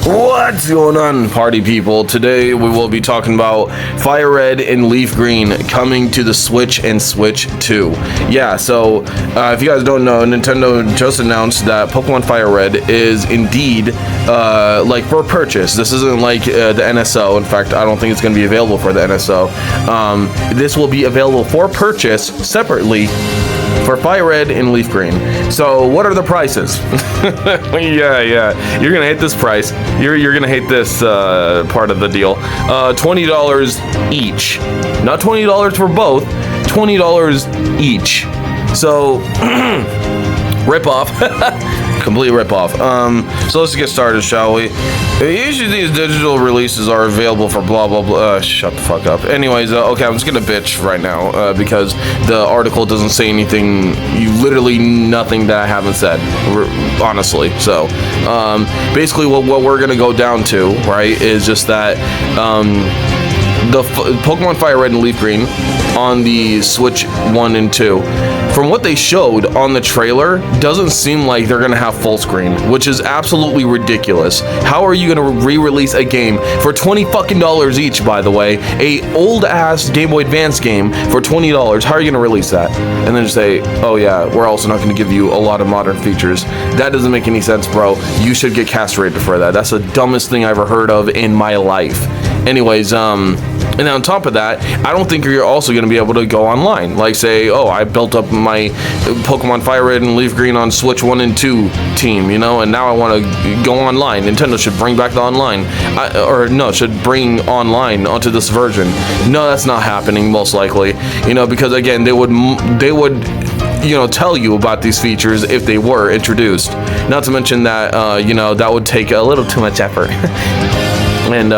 What's going on, party people? Today we will be talking about Firered and Leafgreen coming to the Switch and Switch 2. Yeah, so if you guys don't know, Nintendo just announced that Pokemon Firered is indeed like for purchase. This isn't like the NSO. In fact, I don't think it's going to be available for the NSO. This will be available for purchase separately for Firered and Leafgreen. So what are the prices? yeah, you're gonna hate this price. You're gonna hate this part of the deal. $20 each, not $20 for both, $20 each. So rip off. Complete rip-off. So let's get started, shall we? Usually these digital releases are available for blah blah blah. Shut the fuck up. Anyways, okay, I'm just gonna bitch right now because the article doesn't say anything. Literally nothing that I haven't said, honestly. So basically, what we're gonna go down to, right, is just that the Pokemon Firered and Leafgreen on the Switch 1 and 2. From what they showed on the trailer, doesn't seem like they're gonna have full screen, which is absolutely ridiculous. How are you gonna re-release a game for $20 fucking each, by the way, a old ass Game Boy Advance game for $20? How are you gonna release that? And then just say, oh yeah, we're also not gonna give you a lot of modern features. That doesn't make any sense, bro. You should get castrated for that. That's the dumbest thing I ever heard of in my life. Anyways, and on top of that, I don't think you're also going to be able to go online. Like say, oh, I built up my Pokemon Firered and Leafgreen on Switch 1 and 2 team, you know, and now I want to go online. Nintendo should bring back the online. Should bring online onto this version. No, that's not happening, most likely. You know, because again, they would tell you about these features if they were introduced. Not to mention that, that would take a little too much effort. And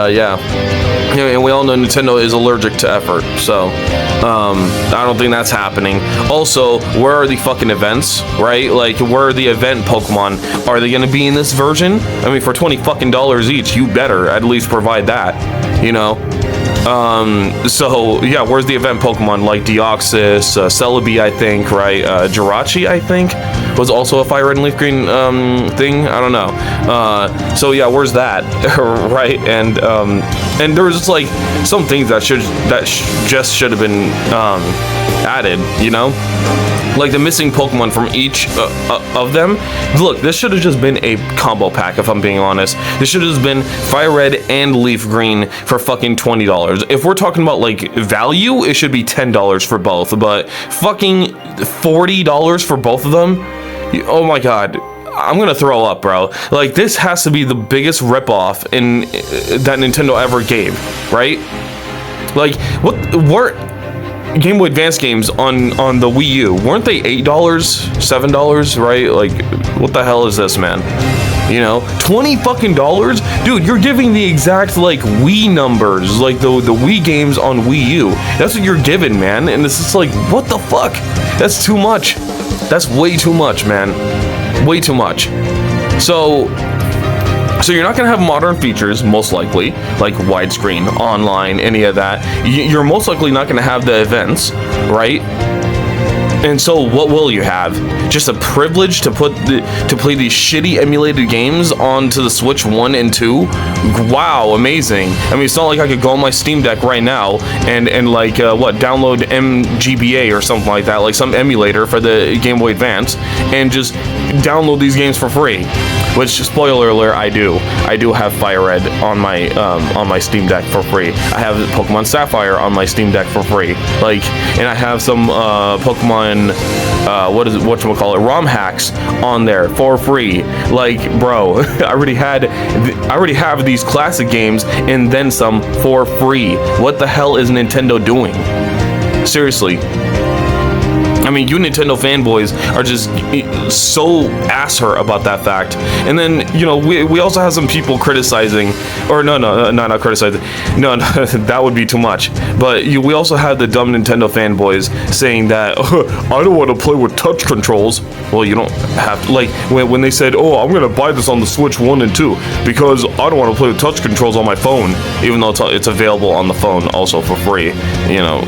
and we all know Nintendo is allergic to effort, so I don't think that's happening. Also, where are the fucking events, right? Like, where are the event Pokemon? Are they gonna be in this version? I mean, for $20 fucking each, you better at least provide that, you know? So yeah, where's the event Pokemon like Deoxys, Celebi, I think, right? Jirachi, I think, was also a Firered and Leafgreen thing. I don't know. So yeah, where's that? Right? And there was just like some things that just should have been added, you know? Like the missing Pokemon from each of them. Look, this should have just been a combo pack, if I'm being honest. This should have just been Firered and Leafgreen for fucking $20. If we're talking about like value, it should be $10 for both. But fucking $40 for both of them? Oh my god. I'm gonna throw up, bro. Like, this has to be the biggest ripoff that Nintendo ever gave, right? Like, what Game Boy Advance games on the Wii U, weren't they $8, $7, right? Like, what the hell is this, man? You know, $20 fucking dollars? Dude, you're giving the exact, like, Wii numbers, like the Wii games on Wii U. That's what you're giving, man. And it's just like, what the fuck? That's too much. That's way too much, man. Way too much. So you're not going to have modern features, most likely, like widescreen, online, any of that. You're most likely not going to have the events, right? And so what will you have? Just a privilege to play these shitty emulated games onto the Switch 1 and 2? Wow, amazing. I mean, it's not like I could go on my Steam Deck right now and download MGBA or something like that, like some emulator for the Game Boy Advance, and just download these games for free. Which, spoiler alert, I do have Firered on my Steam Deck for free. I have Pokemon Sapphire on my Steam Deck for free. Like, and I have some Pokemon ROM hacks on there for free. Like, bro, I already have these classic games and then some for free. What the hell is Nintendo doing? Seriously. I mean, you Nintendo fanboys are just so asshole about that fact. And then, you know, we also have some people criticizing, or not criticizing. No, that would be too much. But we also have the dumb Nintendo fanboys saying that, I don't want to play with touch controls. Well, you don't have to, like, when they said, oh, I'm going to buy this on the Switch 1 and 2 because I don't want to play with touch controls on my phone, even though it's available on the phone also for free, you know.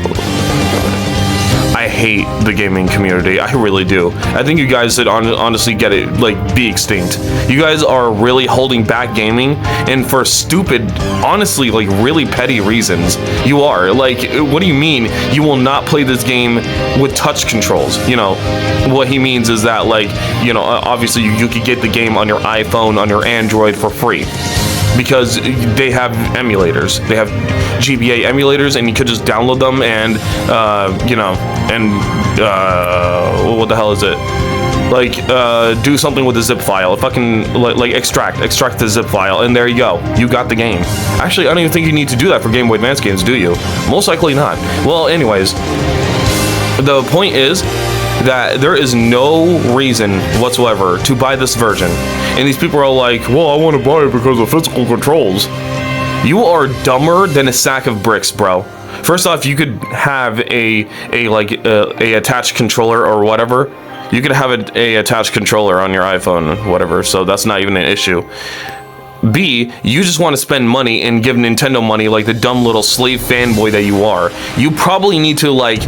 I hate the gaming community. I really do. I think you guys should honestly get it, like, be extinct. You guys are really holding back gaming, and for stupid, honestly, like, really petty reasons. You are. Like, what do you mean you will not play this game with touch controls? You know, what he means is that, like, you know, obviously you could get the game on your iPhone, on your Android for free. Because they have emulators. They have GBA emulators, and you could just download them and, you know, and, what the hell is it? Like, do something with the zip file. Fucking, like, extract the zip file, and there you go. You got the game. Actually, I don't even think you need to do that for Game Boy Advance games, do you? Most likely not. Well, anyways, the point is that there is no reason whatsoever to buy this version. And these people are like, well, I want to buy it because of physical controls. You are dumber than a sack of bricks, bro. First off, you could have a attached controller or whatever. You could have a attached controller on your iPhone, whatever, so that's not even an issue. B, you just want to spend money and give Nintendo money like the dumb little slave fanboy that you are. You probably need to, like,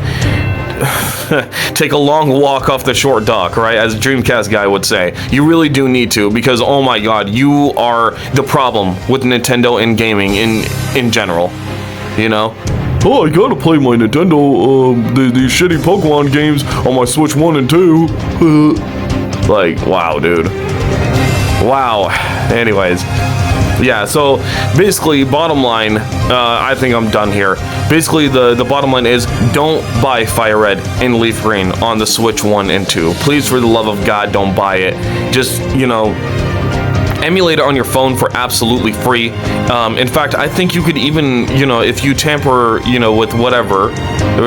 take a long walk off the short dock, right? As a Dreamcast guy would say. You really do need to, because oh my god, you are the problem with Nintendo and gaming in general. You know? Oh, I gotta play my Nintendo, these shitty Pokemon games on my Switch 1 and 2. Like, wow, dude. Wow. Anyways. Yeah, so basically, bottom line, I think I'm done here. Basically, the bottom line is, don't buy Firered and Leafgreen on the Switch 1 and 2. Please, for the love of God, don't buy it. Just, you know, emulate it on your phone for absolutely free. In fact, I think you could even, you know, if you tamper, you know, with whatever,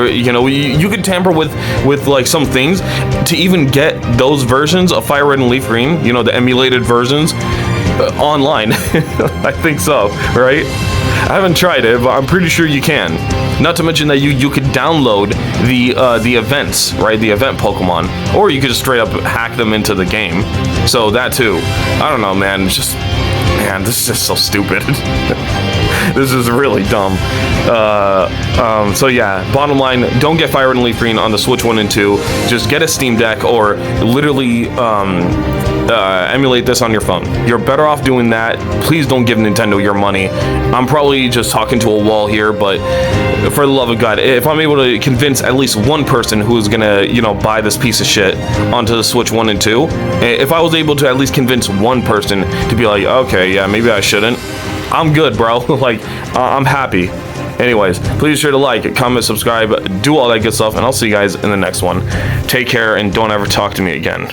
you know, you could tamper with like some things to even get those versions of Firered and Leafgreen, you know, the emulated versions, online. I think so, right? I haven't tried it, but I'm pretty sure you can. Not to mention that you could download the events, right? The event Pokemon, or you could just straight up hack them into the game. So that too. I don't know, man. Just, man, this is just so stupid. This is really dumb. So yeah, bottom line, don't get Firered and Leafgreen on the Switch 1 and 2. Just get a Steam Deck, or literally emulate this on your phone. You're better off doing that. Please don't give Nintendo your money. I'm probably just talking to a wall here, but for the love of God, if I'm able to convince at least one person who is gonna, you know, buy this piece of shit onto the Switch 1 and 2, if I was able to at least convince one person to be like, okay, yeah, maybe I shouldn't, I'm good, bro. Like, I'm happy. Anyways, please be sure to like, comment, subscribe, do all that good stuff, and I'll see you guys in the next one. Take care, and don't ever talk to me again.